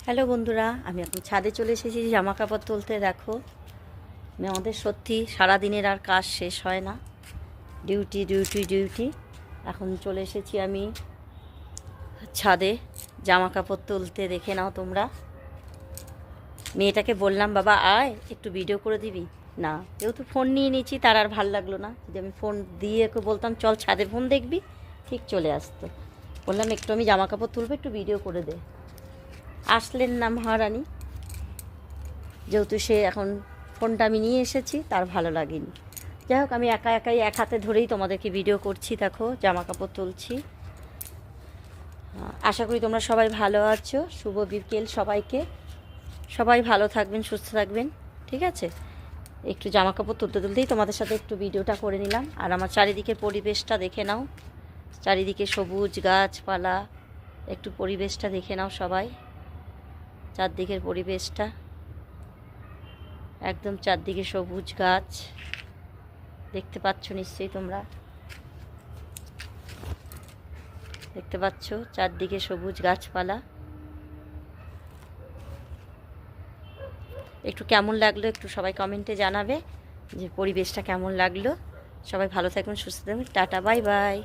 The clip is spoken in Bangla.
হ্যালো বন্ধুরা, আমি এখন ছাদে চলে এসেছি জামা কাপড় তুলতে। দেখো, আমাদের সত্যি সারাদিনের আর কাজ শেষ হয় না, ডিউটি ডিউটি ডিউটি। এখন চলে এসেছি আমি ছাদে জামা কাপড় তুলতে। দেখে নাও তোমরা। মেয়েটাকে বললাম, বাবা আয় একটু ভিডিও করে দিবি না, যেহেতু ফোন নিয়ে নিয়েছি তার আর ভাল লাগলো না। যদি আমি ফোন দিয়ে ওকে বলতাম চল ছাদে ফোন দেখবি, ঠিক চলে আসতো। বললাম একটু আমি জামা কাপড় তুলবো, একটু ভিডিও করে দে। আসলেন না মহারানী, যেহেতু সে এখন ফোনটা আমি নিয়ে এসেছি তার ভালো লাগেনি। যাই হোক, আমি একা একাই এক হাতে ধরেই তোমাদেরকে ভিডিও করছি। দেখো, জামা কাপড় তুলছি। আশা করি তোমরা সবাই ভালো আছো। শুভ বিকেল সবাইকে। সবাই ভালো থাকবেন, সুস্থ থাকবেন, ঠিক আছে। একটু জামা কাপড় তুলতে তুলতেই তোমাদের সাথে একটু ভিডিওটা করে নিলাম। আর আমার চারিদিকের পরিবেশটা দেখে নাও, চারিদিকে সবুজ গাছপালা। একটু পরিবেশটা দেখে নাও সবাই, চারদিকের পরিবেশটা একদম চারদিকে সবুজ গাছ দেখতে পাচ্ছ নিশ্চয়ই। তোমরা দেখতে পাচ্ছ চারদিকে সবুজ গাছপালা। একটু কেমন লাগলো একটু সবাই কমেন্টে জানাবে যে পরিবেশটা কেমন লাগলো। সবাই ভালো থাকবেন, সুস্থ থাকবেন। Tata, bye bye.